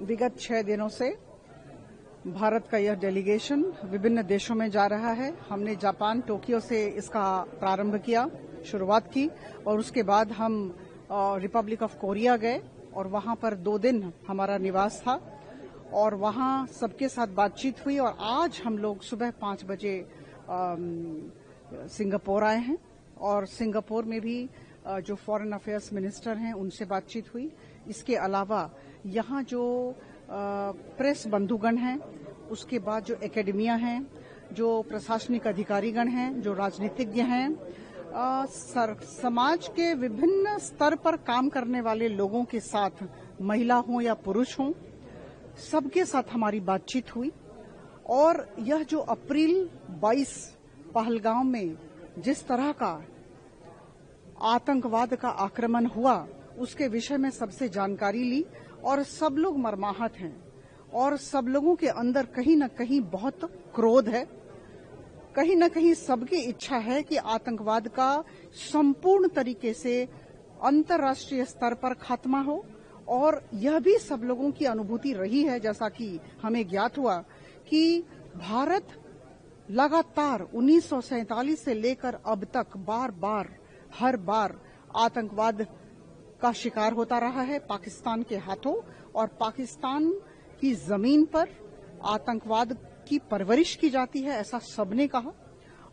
विगत 6 दिनों से भारत का यह डेलीगेशन विभिन्न देशों में जा रहा है। हमने जापान टोक्यो से इसका प्रारंभ किया, शुरुआत की, और उसके बाद हम रिपब्लिक ऑफ कोरिया गए और वहां पर 2 दिन हमारा निवास था और वहां सबके साथ बातचीत हुई। और आज हम लोग सुबह 5 बजे सिंगापुर आए हैं और सिंगापुर में भी जो फॉरेन अफेयर्स मिनिस्टर हैं उनसे बातचीत हुई। इसके अलावा यहाँ जो प्रेस बंधुगण हैं, उसके बाद जो एकेडमिया हैं, जो प्रशासनिक अधिकारीगण हैं, जो राजनीतिज्ञ हैं, समाज के विभिन्न स्तर पर काम करने वाले लोगों के साथ, महिला हों या पुरुष हों, सबके साथ हमारी बातचीत हुई। और यह जो अप्रैल 22 पहलगाम में जिस तरह का आतंकवाद का आक्रमण हुआ, उसके विषय में सबसे जानकारी ली और सब लोग मर्माहत हैं और सब लोगों के अंदर कहीं न कहीं बहुत क्रोध है। कहीं न कहीं सबकी इच्छा है कि आतंकवाद का संपूर्ण तरीके से अंतर्राष्ट्रीय स्तर पर खात्मा हो। और यह भी सब लोगों की अनुभूति रही है, जैसा कि हमें ज्ञात हुआ, कि भारत लगातार 1947 से लेकर अब तक हर बार आतंकवाद का शिकार होता रहा है पाकिस्तान के हाथों, और पाकिस्तान की जमीन पर आतंकवाद की परवरिश की जाती है, ऐसा सबने कहा।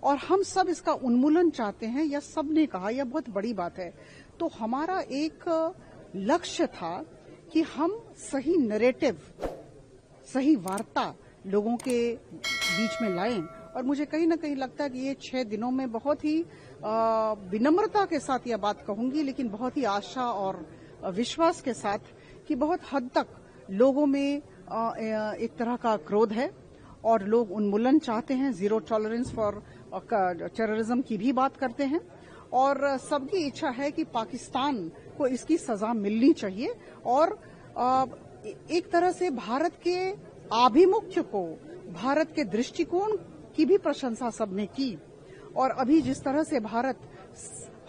और हम सब इसका उन्मूलन चाहते हैं, यह सबने कहा, यह बहुत बड़ी बात है। तो हमारा एक लक्ष्य था कि हम सही नैरेटिव, सही वार्ता लोगों के बीच में लाएं। और मुझे कहीं ना कहीं लगता है कि ये 6 दिनों में बहुत ही विनम्रता के साथ यह बात कहूंगी, लेकिन बहुत ही आशा और विश्वास के साथ, कि बहुत हद तक लोगों में एक तरह का क्रोध है और लोग उन्मूलन चाहते हैं, जीरो टॉलरेंस फॉर टेररिज्म की भी बात करते हैं। और सबकी इच्छा है कि पाकिस्तान को इसकी सजा मिलनी चाहिए। और एक तरह से भारत के आभिमुख्य को, भारत के दृष्टिकोण की भी प्रशंसा सबने की। और अभी जिस तरह से भारत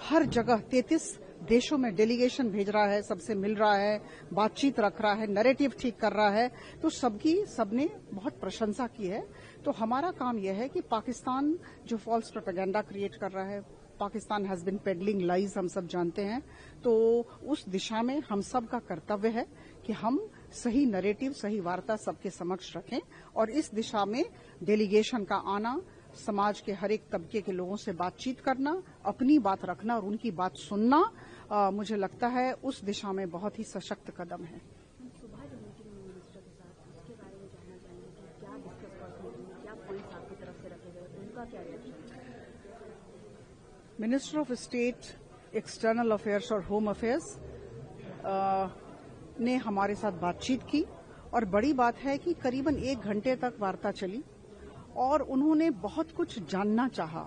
हर जगह 33 देशों में डेलीगेशन भेज रहा है, सबसे मिल रहा है, बातचीत रख रहा है, नैरेटिव ठीक कर रहा है, तो सबने बहुत प्रशंसा की है। तो हमारा काम यह है कि पाकिस्तान जो फॉल्स प्रोपेगेंडा क्रिएट कर रहा है, Pakistan has been pedalling lies, हम सब जानते हैं। तो उस दिशा में हम सब का कर्तव्य है कि हम सही नैरेटिव, सही वार्ता सबके समक्ष रखें। और इस दिशा में डेलीगेशन का आना, समाज के हर एक तबके के लोगों से बातचीत करना, अपनी बात रखना और उनकी बात सुनना, मुझे लगता है उस दिशा में बहुत ही सशक्त कदम है। Minister of state, external affairs और होम अफेयर्स ने हमारे साथ बातचीत की। और बड़ी बात है कि करीबन 1 घंटे तक वार्ता चली और उन्होंने बहुत कुछ जानना चाहा।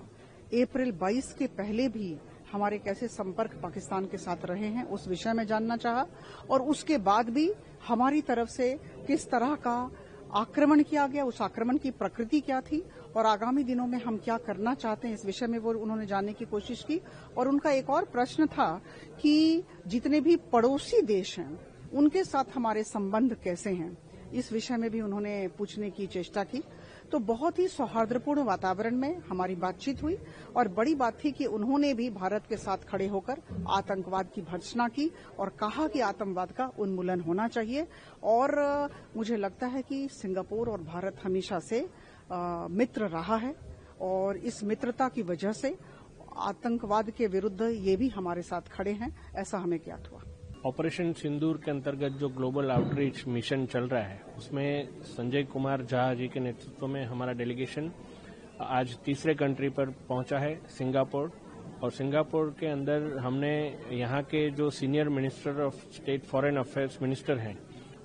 अप्रैल 22 के पहले भी हमारे कैसे संपर्क पाकिस्तान के साथ रहे हैं, उस विषय में जानना चाहा। और उसके बाद भी हमारी तरफ से किस तरह का आक्रमण किया गया, उस आक्रमण की प्रकृति क्या थी और आगामी दिनों में हम क्या करना चाहते हैं, इस विषय में वो उन्होंने जानने की कोशिश की। और उनका एक और प्रश्न था कि जितने भी पड़ोसी देश हैं उनके साथ हमारे संबंध कैसे हैं, इस विषय में भी उन्होंने पूछने की चेष्टा की। तो बहुत ही सौहार्दपूर्ण वातावरण में हमारी बातचीत हुई। और बड़ी बात थी कि उन्होंने भी भारत के साथ खड़े होकर आतंकवाद की भर्त्सना की और कहा कि आतंकवाद का उन्मूलन होना चाहिए। और मुझे लगता है कि सिंगापुर और भारत हमेशा से मित्र रहा है और इस मित्रता की वजह से आतंकवाद के विरुद्ध ये भी हमारे साथ खड़े हैं, ऐसा हमें ज्ञात हुआ। ऑपरेशन सिंदूर के अंतर्गत जो ग्लोबल आउटरीच मिशन चल रहा है, उसमें संजय कुमार झा जी के नेतृत्व में हमारा डेलीगेशन आज तीसरे कंट्री पर पहुंचा है, सिंगापुर। और सिंगापुर के अंदर हमने यहाँ के जो senior minister of state foreign affairs minister हैं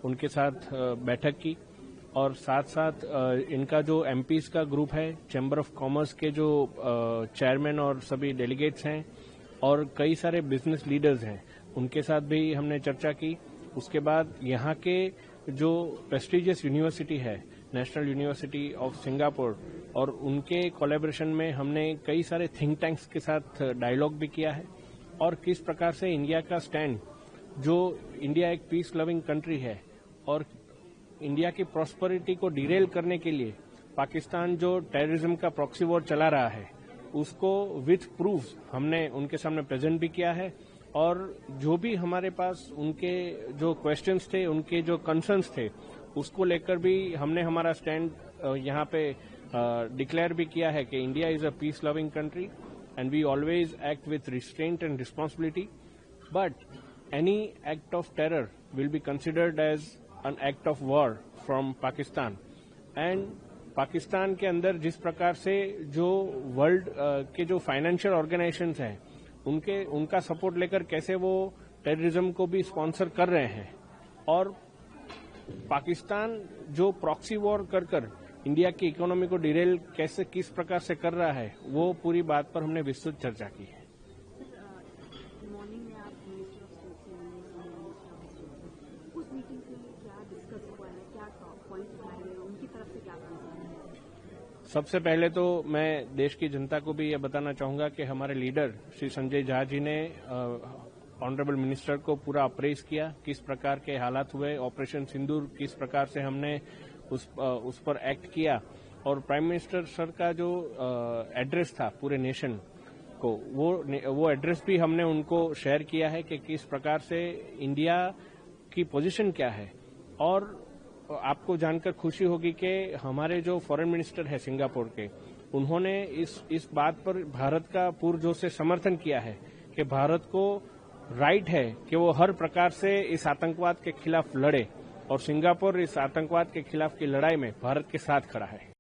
उनके साथ बैठक की। और साथ साथ इनका जो एमपीज का ग्रुप है, चैम्बर ऑफ कॉमर्स के जो चेयरमैन और सभी डेलीगेट्स हैं और कई सारे बिजनेस लीडर्स हैं, उनके साथ भी हमने चर्चा की। उसके बाद यहाँ के जो प्रेस्टिजियस यूनिवर्सिटी है, नेशनल यूनिवर्सिटी ऑफ सिंगापुर, और उनके कोलैबोरेशन में हमने कई सारे थिंक टैंक्स के साथ डायलॉग भी किया है। और किस प्रकार से इंडिया का स्टैंड, जो इंडिया एक पीस लविंग कंट्री है और इंडिया की प्रॉस्पेरिटी को डिरेल करने के लिए पाकिस्तान जो टेररिज्म का प्रॉक्सी वॉर चला रहा है उसको विथ प्रूफ हमने उनके सामने प्रेजेंट भी किया है और जो भी हमारे पास उनके जो क्वेश्चंस थे, उनके जो कंसर्न्स थे, उसको लेकर भी हमने हमारा स्टैंड यहाँ पे डिक्लेयर भी किया है कि India is a peace loving country and we always act with restraint and responsibility, but any act of terror will be considered as an act of war from Pakistan. And Pakistan के अंदर जिस प्रकार से जो वर्ल्ड के जो फाइनेंशियल ऑर्गेनाइजेशंस हैं उनका सपोर्ट लेकर कैसे वो टेररिज्म को भी स्पॉन्सर कर रहे हैं और पाकिस्तान जो प्रॉक्सी वॉर कर इंडिया की इकोनॉमी को डिरेल कैसे किस प्रकार से कर रहा है, वो पूरी बात पर हमने विस्तृत चर्चा की है। मॉर्निंग में आप मिनिस्टर ऑफ स्टेट से उस मीटिंग के लिए क्या डिस्कस हुआ है, क्या पॉइंट्स उठाए गए, उनकी तरफ से क्या कंसर्न है? सबसे पहले तो मैं देश की जनता को भी ये बताना चाहूंगा कि हमारे लीडर श्री संजय झा जी ने ऑनरेबल मिनिस्टर को पूरा अप्रेज किया, किस प्रकार के हालात हुए, ऑपरेशन सिंदूर किस प्रकार से हमने उस पर एक्ट किया और प्राइम मिनिस्टर सर का जो एड्रेस था पूरे नेशन को, वो एड्रेस भी हमने उनको शेयर किया है कि किस प्रकार से इंडिया की पोजीशन क्या है। और आपको जानकर खुशी होगी कि हमारे जो फॉरेन मिनिस्टर है सिंगापुर के, उन्होंने इस बात पर भारत का पुरजोर से समर्थन किया है कि भारत को राइट है कि वो हर प्रकार से इस आतंकवाद के खिलाफ लड़े और सिंगापुर इस आतंकवाद के खिलाफ की लड़ाई में भारत के साथ खड़ा है।